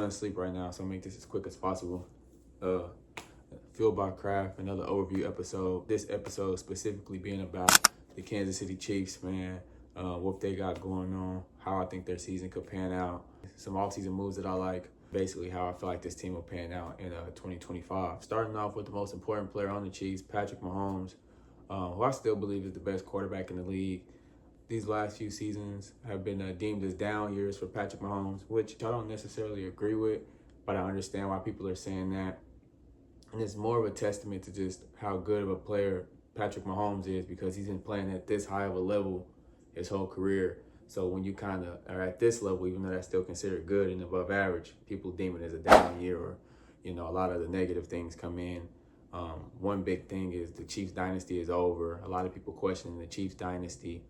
none sleep right now, so I'll make this as quick as possible. Fueled by Craft, another overview episode. This episode specifically being about the Kansas City Chiefs, man. What they got going on, how I think their season could pan out, some offseason moves that I like, basically how I feel like this team will pan out in 2025. Starting off with the most important player on the Chiefs, Patrick Mahomes, who I still believe is the best quarterback in the league. These last few seasons have been deemed as down years for Patrick Mahomes, which I don't necessarily agree with, but I understand why people are saying that. And it's more of a testament to just how good of a player Patrick Mahomes is, because he's been playing at this high of a level his whole career. So when you kind of are at this level, even though that's still considered good and above average, people deem it as a down year, or, a lot of the negative things come in. One big thing is the Chiefs dynasty is over. A lot of people questioning the Chiefs dynasty,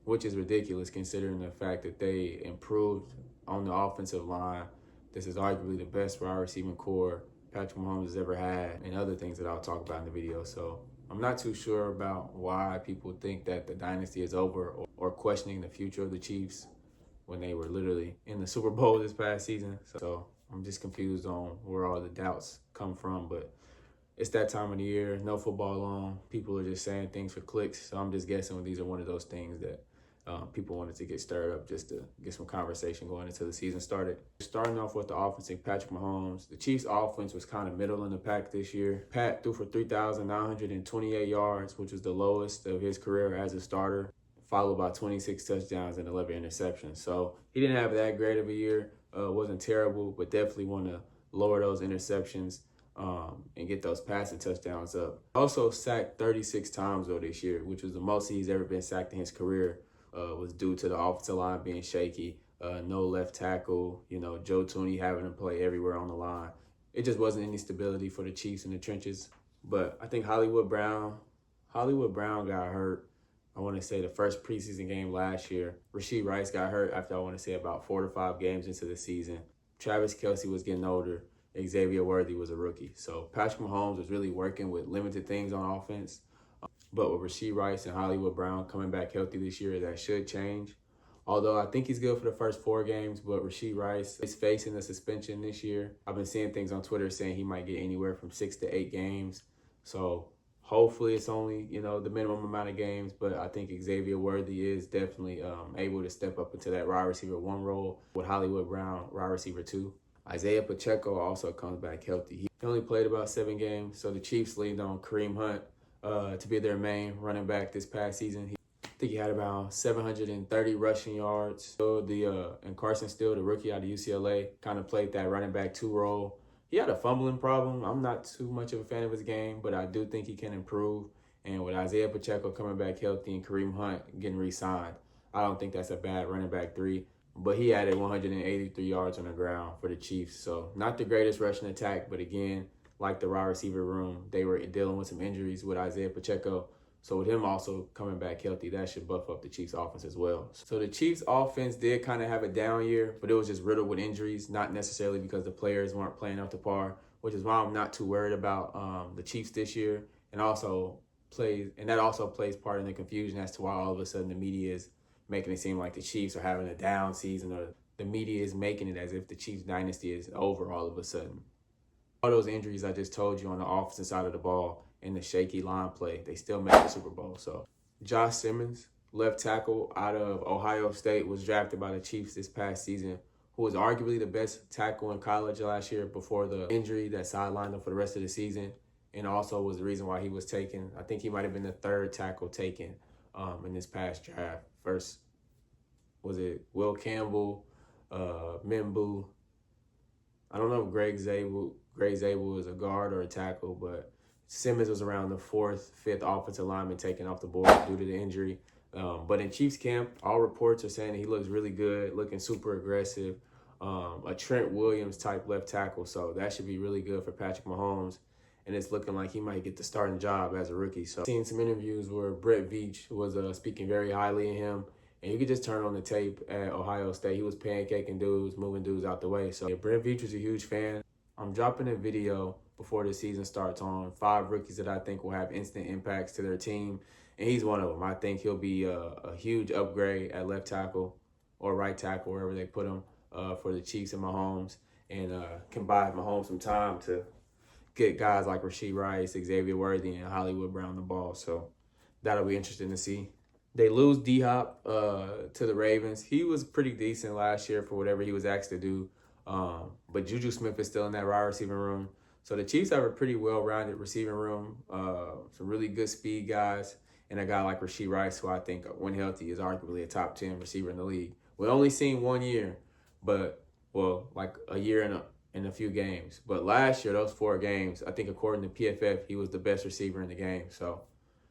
which is ridiculous considering the fact that they improved on the offensive line. This is arguably the best wide receiving core Patrick Mahomes has ever had, and other things that I'll talk about in the video. So I'm not too sure about why people think that the dynasty is over, or questioning the future of the Chiefs when they were literally in the Super Bowl this past season. So I'm just confused on where all the doubts come from, but it's that time of the year, no football on. People are just saying things for clicks. So I'm just guessing these are one of those things that people wanted to get stirred up just to get some conversation going until the season started. Starting off with the offense, Patrick Mahomes. The Chiefs' offense was kind of middle in the pack this year. Pat threw for 3,928 yards, which was the lowest of his career as a starter, followed by 26 touchdowns and 11 interceptions. So he didn't have that great of a year. Wasn't terrible, but definitely want to lower those interceptions and get those passing touchdowns up. Also sacked 36 times though this year, which was the most he's ever been sacked in his career. Was due to the offensive line being shaky, no left tackle, Joe Tooney having to play everywhere on the line. It just wasn't any stability for the Chiefs in the trenches. But I think Hollywood Brown got hurt, I want to say the first preseason game last year. Rashee Rice got hurt after, I want to say, about 4 to 5 games into the season. Travis Kelce was getting older. Xavier Worthy was a rookie. So Patrick Mahomes was really working with limited things on offense. But with Rashee Rice and Hollywood Brown coming back healthy this year, that should change. Although I think he's good for the first 4 games, but Rashee Rice is facing a suspension this year. I've been seeing things on Twitter saying he might get anywhere from 6 to 8 games. So hopefully it's only, the minimum amount of games. But I think Xavier Worthy is definitely able to step up into that wide receiver 1 role with Hollywood Brown, wide receiver 2. Isaiah Pacheco also comes back healthy. He only played about 7 games, so the Chiefs leaned on Kareem Hunt to be their main running back this past season. I think he had about 730 rushing yards. And Carson Steele, the rookie out of UCLA, kind of played that running back 2 role. He had a fumbling problem. I'm not too much of a fan of his game, but I do think he can improve. And with Isaiah Pacheco coming back healthy and Kareem Hunt getting re-signed, I don't think that's a bad running back 3. But he added 183 yards on the ground for the Chiefs. So not the greatest rushing attack, but again, like the wide receiver room, they were dealing with some injuries with Isaiah Pacheco. So with him also coming back healthy, that should buff up the Chiefs offense as well. So the Chiefs offense did kind of have a down year, but it was just riddled with injuries, not necessarily because the players weren't playing up to par, which is why I'm not too worried about the Chiefs this year. And that also plays part in the confusion as to why all of a sudden the media is making it seem like the Chiefs are having a down season, or the media is making it as if the Chiefs dynasty is over all of a sudden. All those injuries I just told you on the offensive side of the ball and the shaky line play, they still made the Super Bowl. So Josh Simmons, left tackle out of Ohio State, was drafted by the Chiefs this past season, who was arguably the best tackle in college last year before the injury that sidelined him for the rest of the season, and also was the reason why he was taken. I think he might have been the 3rd tackle taken in this past draft. First, was it Will Campbell, Mimbu? I don't know if Greg Zabel is a guard or a tackle, but Simmons was around the 4th, 5th offensive lineman taken off the board due to the injury. But in Chiefs camp, all reports are saying he looks really good, looking super aggressive, a Trent Williams type left tackle. So that should be really good for Patrick Mahomes. And it's looking like he might get the starting job as a rookie. So I've seen some interviews where Brett Veach was speaking very highly of him. And you could just turn on the tape at Ohio State. He was pancaking dudes, moving dudes out the way. So yeah, Brett Veach was a huge fan. I'm dropping a video before the season starts on 5 rookies that I think will have instant impacts to their team. And he's one of them. I think he'll be a huge upgrade at left tackle or right tackle, wherever they put him, for the Chiefs and Mahomes. and can buy Mahomes some time to get guys like Rashee Rice, Xavier Worthy, and Hollywood Brown the ball. So that'll be interesting to see. They lose D-Hop to the Ravens. He was pretty decent last year for whatever he was asked to do. But Juju Smith is still in that wide receiving room. So the Chiefs have a pretty well-rounded receiving room, some really good speed guys, and a guy like Rashee Rice, who I think, when healthy, is arguably a top 10 receiver in the league. We've only seen 1 year, but, well, like a year in a few games. But last year, those 4 games, I think according to PFF, he was the best receiver in the game. So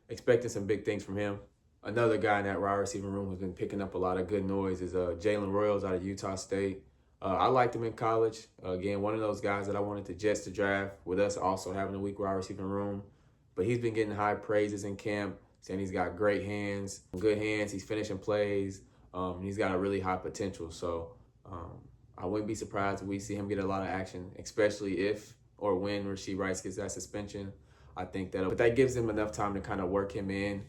expecting some big things from him. Another guy in that wide receiving room who's been picking up a lot of good noise is Jalen Royals out of Utah State. I liked him in college. Again, one of those guys that I wanted the Jets to draft, with us also having a weak wide receiving room. But he's been getting high praises in camp, saying he's got great hands, good hands. He's finishing plays. He's got a really high potential. So I wouldn't be surprised if we see him get a lot of action, especially if or when Rashee Rice gets that suspension. I think but that gives him enough time to kind of work him in.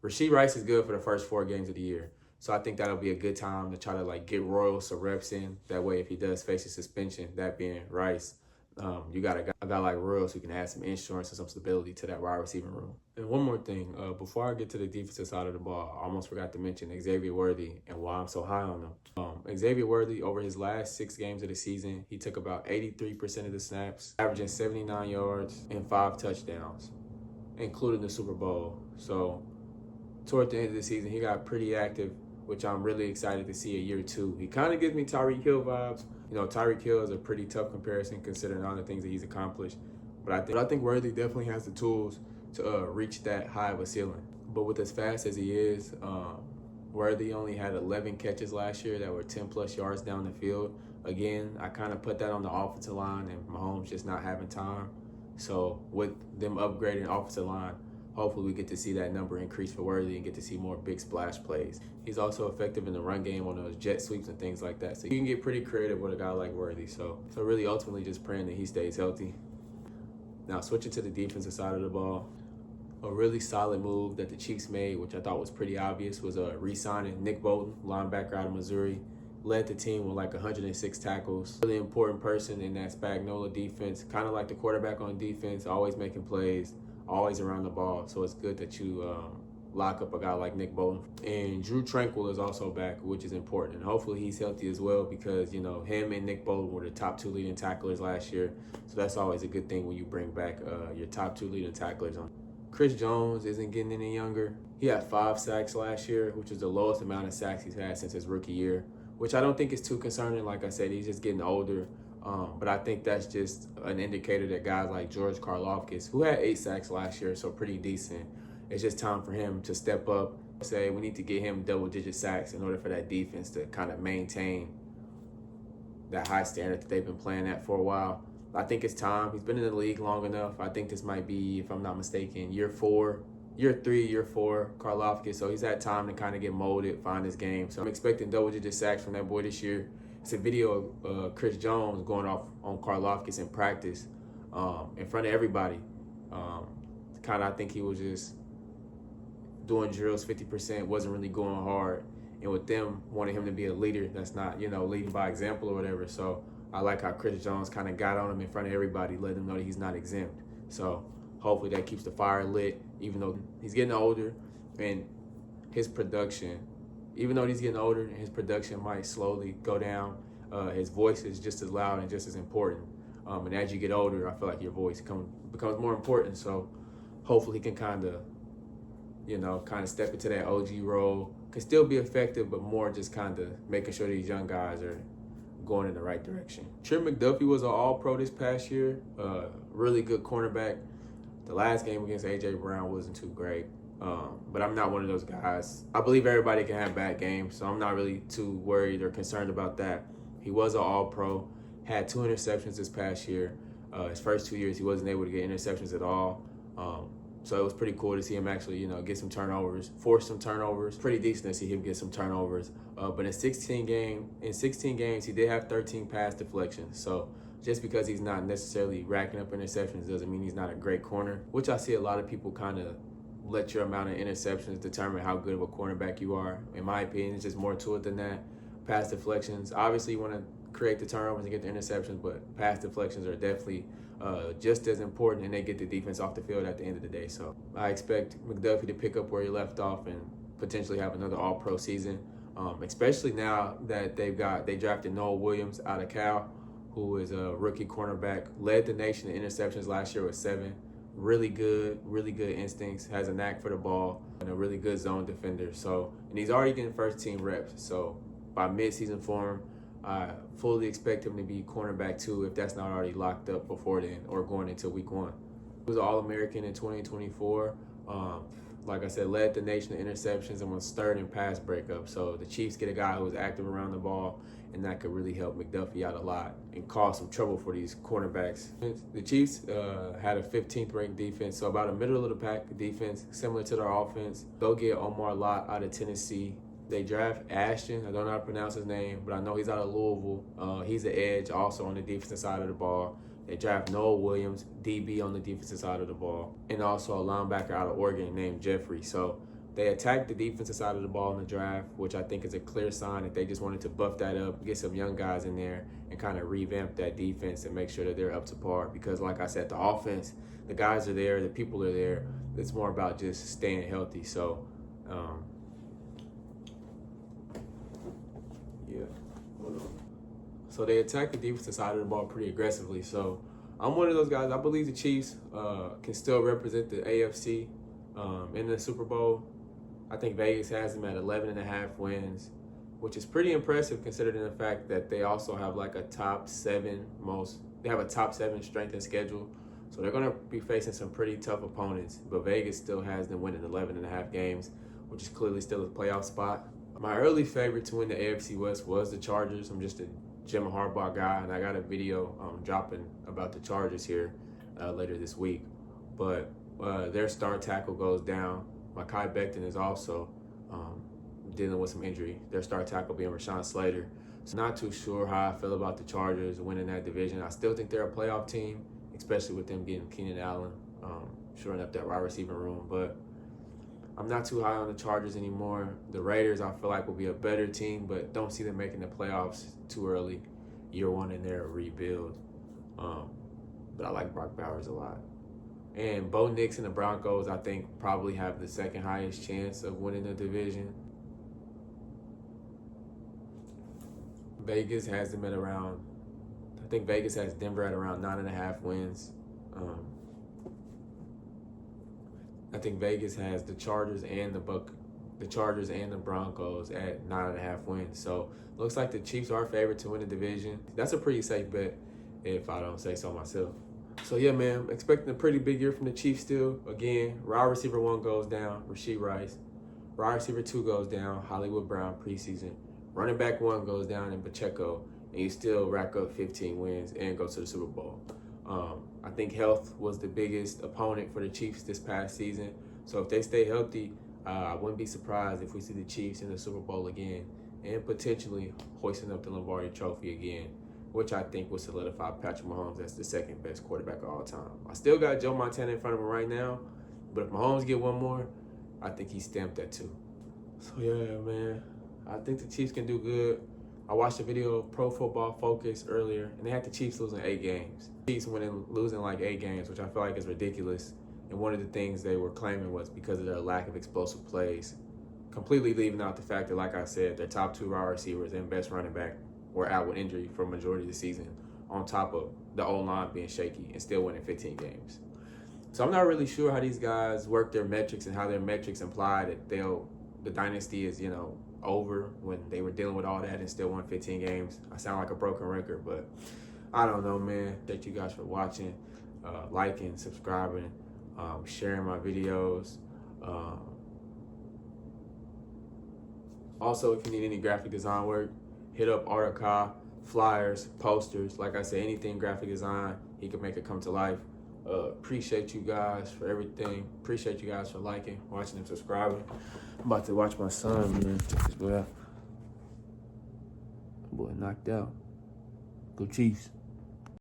Rashee Rice is good for the first 4 games of the year. So I think that'll be a good time to try to get Royal some reps in. That way, if he does face a suspension, that being Rice, you got a guy like Royals who can add some insurance and some stability to that wide receiving room. And one more thing, before I get to the defensive side of the ball, I almost forgot to mention Xavier Worthy and why I'm so high on him. Xavier Worthy, over his last 6 games of the season, he took about 83% of the snaps, averaging 79 yards and 5 touchdowns, including the Super Bowl. So toward the end of the season, he got pretty active, which I'm really excited to see a year 2. He kind of gives me Tyreek Hill vibes. You know, Tyreek Hill is a pretty tough comparison considering all the things that he's accomplished. But I think Worthy definitely has the tools to reach that high of a ceiling. But with as fast as he is, Worthy only had 11 catches last year that were 10-plus yards down the field. Again, I kind of put that on the offensive line and Mahomes just not having time. So with them upgrading offensive line, hopefully we get to see that number increase for Worthy and get to see more big splash plays. He's also effective in the run game on those jet sweeps and things like that. So you can get pretty creative with a guy like Worthy. So really ultimately just praying that he stays healthy. Now switching to the defensive side of the ball, a really solid move that the Chiefs made, which I thought was pretty obvious, was re-signing Nick Bolton, linebacker out of Missouri. Led the team with 106 tackles. Really important person in that Spagnuolo defense, kind of like the quarterback on defense, always making plays, always around the ball. So it's good that you lock up a guy like Nick Bolton. And Drew Tranquill is also back, which is important. And hopefully he's healthy as well because, you know, him and Nick Bolton were the top 2 leading tacklers last year. So that's always a good thing when you bring back your top 2 leading tacklers on. Chris Jones isn't getting any younger. He had 5 sacks last year, which is the lowest amount of sacks he's had since his rookie year, which I don't think is too concerning. Like I said, he's just getting older. But I think that's just an indicator that guys like George Karlaftis, who had 8 sacks last year, so pretty decent, it's just time for him to step up. Say we need to get him double-digit sacks in order for that defense to kind of maintain that high standard that they've been playing at for a while. I think it's time. He's been in the league long enough. I think this might be, if I'm not mistaken, year 4, Karlaftis. So he's had time to kind of get molded, find his game. So I'm expecting double-digit sacks from that boy this year. It's a video of Chris Jones going off on Karlaftis in practice in front of everybody. I think he was just doing drills 50%, wasn't really going hard. And with them wanting him to be a leader that's not, leading by example or whatever. So I like how Chris Jones kind of got on him in front of everybody, letting him know that he's not exempt. So hopefully that keeps the fire lit, even though he's getting older and his production, might slowly go down. His voice is just as loud and just as important. And as you get older, I feel like your voice becomes more important. So hopefully he can kind of step into that OG role. Can still be effective, but more just kind of making sure these young guys are going in the right direction. Trent McDuffie was an All-Pro this past year. Really good cornerback. The last game against A.J. Brown wasn't too great. But I'm not one of those guys. I believe everybody can have bad games, so I'm not really too worried or concerned about that. He was an All-Pro, had 2 interceptions this past year. His first 2 years, he wasn't able to get interceptions at all. So it was pretty cool to see him actually, get some turnovers, force some turnovers. Pretty decent to see him get some turnovers. But in 16 games, he did have 13 pass deflections. So just because he's not necessarily racking up interceptions doesn't mean he's not a great corner, which I see a lot of people kind of let your amount of interceptions determine how good of a cornerback you are. In my opinion, it's just more to it than that. Pass deflections, obviously you want to create the turnovers and get the interceptions, but pass deflections are definitely just as important, and they get the defense off the field at the end of the day. So I expect McDuffie to pick up where he left off and potentially have another all-pro season, especially now that they drafted Noah Williams out of Cal, who is a rookie cornerback, led the nation in interceptions last year with 7. Really good instincts, has a knack for the ball, and a really good zone defender. So, and he's already getting first-team reps. So by mid-season form, I fully expect him to be cornerback 2 if that's not already locked up before then or going into week 1. He was an All-American in 2024. Like I said, led the nation in interceptions and was 3rd in pass breakup. So the Chiefs get a guy who was active around the ball, and that could really help McDuffie out a lot and cause some trouble for these cornerbacks. The Chiefs had a 15th ranked defense, so about a middle-of-the-pack defense, similar to their offense. They'll get Omar Lott out of Tennessee. They draft Ashton. I don't know how to pronounce his name, but I know he's out of Louisville. He's an edge also on the defensive side of the ball. They draft Noah Williams, DB on the defensive side of the ball, and also a linebacker out of Oregon named Jeffrey. So they attacked the defensive side of the ball in the draft, which I think is a clear sign that they just wanted to buff that up, get some young guys in there, and kind of revamp that defense and make sure that they're up to par. Because like I said, the offense, the guys are there, the people are there. It's more about just staying healthy. So, So they attack the defensive side of the ball pretty aggressively. So I'm one of those guys. I believe the Chiefs can still represent the AFC in the Super Bowl. I think Vegas has them at 11.5 wins, which is pretty impressive considering the fact that they also have like a top 7 strength and schedule. So they're going to be facing some pretty tough opponents. But Vegas still has them winning 11.5 games, which is clearly still a playoff spot. My early favorite to win the AFC West was the Chargers. I'm just a Jim Harbaugh guy, and I got a video dropping about the Chargers here later this week. But their star tackle goes down. Mekhi Becton is also dealing with some injury. Their star tackle being Rashawn Slater. So not too sure how I feel about the Chargers winning that division. I still think they're a playoff team, especially with them getting Keenan Allen, shoring up that wide receiver room. But I'm not too high on the Chargers anymore. The Raiders, I feel like, will be a better team, but don't see them making the playoffs too early. Year 1 in their rebuild. But I like Brock Bowers a lot. And Bo Nix and the Broncos, I think, probably have the second highest chance of winning the division. Vegas has them at around, I think Vegas has Denver at around 9.5 wins. I think Vegas has the Chargers and the Broncos at 9.5 wins. So looks like the Chiefs are favored to win the division. That's a pretty safe bet if I don't say so myself. So yeah, man, expecting a pretty big year from the Chiefs still. Again, wide receiver 1 goes down, Rashee Rice. Wide receiver 2 goes down, Hollywood Brown preseason. Running back 1 goes down in Pacheco, and you still rack up 15 wins and go to the Super Bowl. I think health was the biggest opponent for the Chiefs this past season. So if they stay healthy, I wouldn't be surprised if we see the Chiefs in the Super Bowl again and potentially hoisting up the Lombardi Trophy again, which I think will solidify Patrick Mahomes as the second best quarterback of all time. I still got Joe Montana in front of him right now, but if Mahomes get one more, I think he's stamped at 2. So yeah, man, I think the Chiefs can do good. I watched a video of Pro Football Focus earlier, and they had the Chiefs losing 8 games. Chiefs losing like 8 games, which I feel like is ridiculous. And one of the things they were claiming was because of their lack of explosive plays, completely leaving out the fact that, like I said, their top 2 wide receivers and best running back were out with injury for a majority of the season, on top of the O-line being shaky and still winning 15 games. So I'm not really sure how these guys work their metrics and how their metrics imply that the dynasty is, over when they were dealing with all that and still won 15 games. I sound like a broken record, but I don't know, man. Thank you guys for watching, liking, subscribing, sharing my videos. Also, if you need any graphic design work, hit up Artica, flyers, posters. Like I said, anything graphic design, he can make it come to life. Appreciate you guys for everything. Appreciate you guys for liking, watching, and subscribing. I'm about to watch my son, man. Check this boy out. Boy knocked out. Go Chiefs.